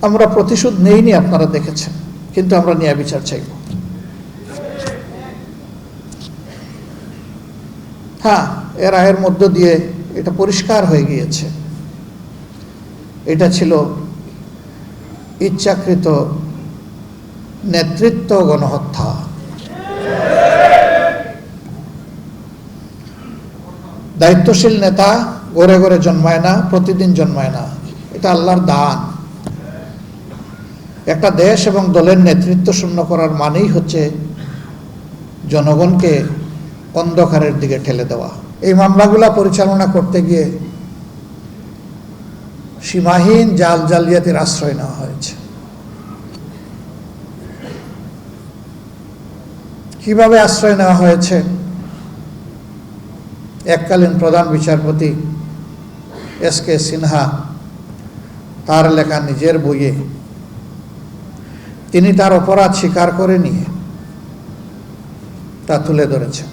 আমরা প্রতিশোধ নেইনি, আপনারা দেখেছেন, কিন্তু আমরা ন্যায় বিচার চাইব। হ্যাঁ, এর রায়ের মধ্য দিয়ে এটা পরিষ্কার হয়ে গিয়েছে, এটা ছিল ইচ্ছাকৃত নেতৃত্ব গণহত্যা। দায়িত্বশীল নেতা ঘরে ঘরে জন্মায় না, প্রতিদিন জন্মায় না, এটা আল্লাহর দান। একটা দেশ এবং দলের নেতৃত্ব শূন্য করার মানেই হচ্ছে জনগণকে অন্ধকারের দিকে ঠেলে দেওয়া। এই মামলাগুলা পরিচালনা করতে গিয়ে সীমাহীন জাল জালিয়াতির আশ্রয় নেওয়া হয়েছে। কিভাবে আশ্রয় নেওয়া হয়েছে? এককালীন প্রধান বিচারপতি এস.কে. সিনহা তার লেখা নিজের বইয়ে তিনি তার অপরাধ স্বীকার করে নিয়ে তা তুলে ধরেছেন।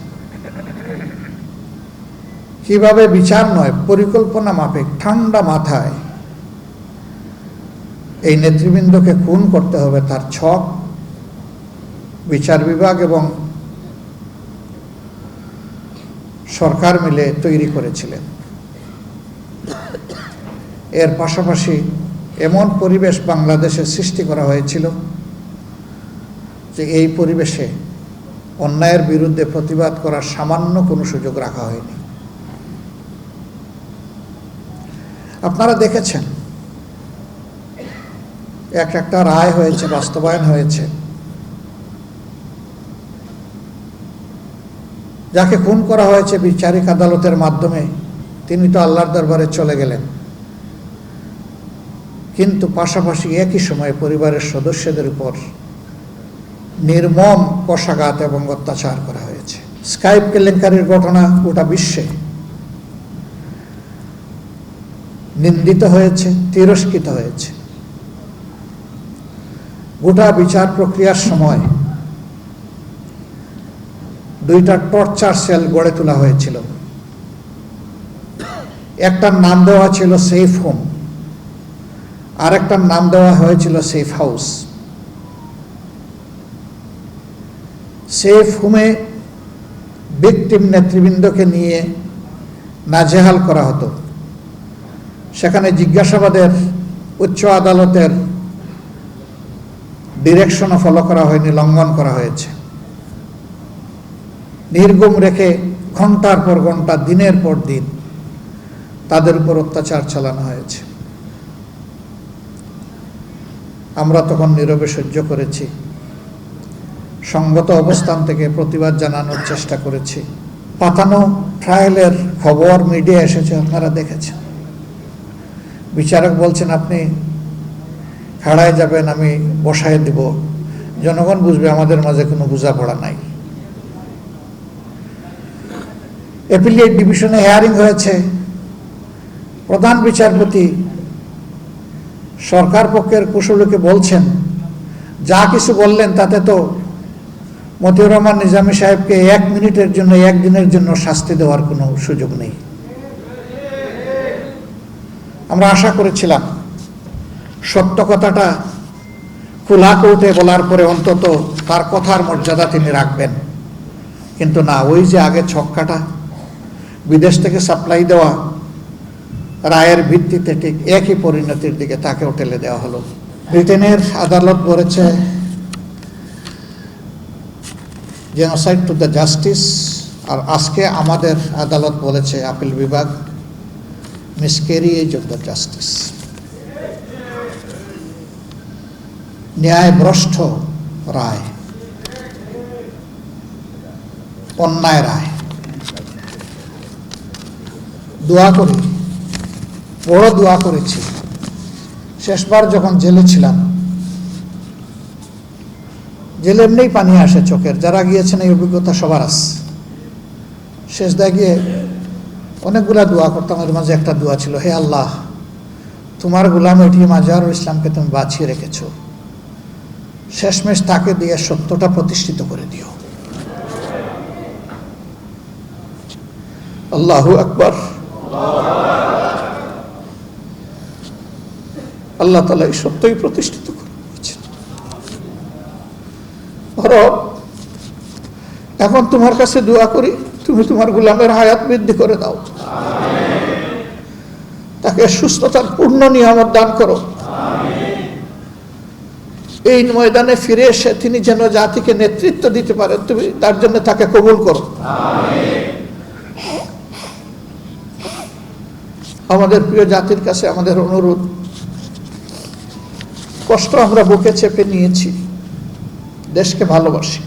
কিভাবে বিচার নয়, পরিকল্পনা মাফিক ঠান্ডা মাথায় এই নেতৃবৃন্দকে খুন করতে হবে, তার ছক বিচার বিভাগ এবং সরকার মিলে তৈরি করেছিলেন। এর পাশাপাশি এমন পরিবেশ বাংলাদেশে সৃষ্টি করা হয়েছিল যে এই পরিবেশে অন্যায়ের বিরুদ্ধে প্রতিবাদ করার সামান্য কোনো সুযোগ রাখা হয়নি। আপনারা দেখেছেন একটা রায় হয়েছে, বাস্তবায়ন হয়েছে। যাকে খুন করা হয়েছে বিচারিক আদালতের মাধ্যমে, তিনি তো আল্লাহর দরবারে চলে গেলেন, কিন্তু পাশাপাশি একই সময়ে পরিবারের সদস্যদের উপর নির্মম কষাঘাত এবং অত্যাচার করা হয়েছে। স্কাইপ কেলেঙ্কারির ঘটনা গোটা বিশ্বে নিন্দিত হয়েছে, তিরস্কৃত হয়েছে। গোটা বিচার প্রক্রিয়ার সময় দুইটা টর্চার সেল গড়ে তোলা হয়েছিল। একটার নাম দেওয়া ছিল সেফ হোম, আর একটার নাম দেওয়া হয়েছিল সেফ হাউস। সেফ হোমে ভিকটিম নেতৃবৃন্দকে নিয়ে নাজেহাল করা হতো। সেখানে জিজ্ঞাসাবাদের উচ্চ আদালতের ডিরেকশনও ফলো করা হয়নি, লঙ্ঘন করা হয়েছে। নির্গুম রেখে ঘন্টার পর ঘন্টা, দিনের পর দিন তাদের উপর অত্যাচার চালানো হয়েছে। আমরা তখন নীরবে সহ্য করেছি, সঙ্গত অবস্থান থেকে প্রতিবাদ জানানোর চেষ্টা করেছি। পাতানো ট্রায়ালের খবর মিডিয়া এসেছে, আপনারা দেখেছেন। বিচারক বলছেন আপনি খাড়ায় যাবেন, আমি বসায় দিব, জনগণ বুঝবে আমাদের মাঝে কোনো বোঝাপড়া নাই। অ্যাপিলিয়েট ডিভিশনে হেয়ারিং হয়েছে, প্রধান বিচারপতি সরকার পক্ষের কুশলীকে বলছেন, যা কিছু বললেন তাতে তো মতিউর রহমান নিজামী সাহেবকে 1 মিনিটের জন্য, 1 দিনের জন্য শাস্তি দেওয়ার কোনো সুযোগ নেই। আমরা আশা করেছিলাম সত্য কথাটা খোলা কোর্টে বলার পরে অন্তত তার কথার মর্যাদা তিনি রাখবেন, কিন্তু না, ওই যে আগে ছক্কাটা বিদেশ থেকে সাপ্লাই দেওয়া রায়ের ভিত্তিতে ঠিক একই পরিণতির দিকে তাকেও ঠেলে দেওয়া হলো। ব্রিটেনের আদালত বলেছে জেনোসাইড টু দ্য জাস্টিস, আর আজকে আমাদের আদালত বলেছে, আপিল বিভাগ, মিসক্যারিয়েজ অফ দ্য জাস্টিস। ন্যায়ভ্রষ্ট রায়, অন্যায় রায়। দোয়া করি, বড় দোয়া করেছি। শেষবার যখন জেলে ছিলাম, জেলে এমনিই পানি আসে চোখের, যারা গিয়েছেন এই অভিজ্ঞতা সবার আছে। শেষ দায় গিয়ে অনেকগুলা দোয়া করতাম, এর মাঝে একটা দোয়া ছিল, হে আল্লাহ, তোমার গোলাম এটি মাজারুল ইসলামকে তুমি বাঁচিয়ে রেখেছ, শেষমেশ তাকে দিয়ে সত্যটা প্রতিষ্ঠিত করে দিও। আল্লাহু আকবার। আল্লাহ তাআলা এই সত্যই প্রতিষ্ঠিত করে দিয়েছেন। রব, এখন তোমার কাছে দোয়া করি, তুমি তোমার গোলামের হায়াত বৃদ্ধি করে দাও, তাকে সুস্থতার পূর্ণ নিয়ামত দান করো। এই ময়দানে ফিরে এসে তিনি যেন জাতিকে নেতৃত্ব দিতে পারেন, তুমি তার জন্য তাকে কবুল করো। আমাদের প্রিয় জাতির কাছে আমাদের অনুরোধ, কষ্ট আমরা বুকে চেপে নিয়েছি, দেশকে ভালোবাসি,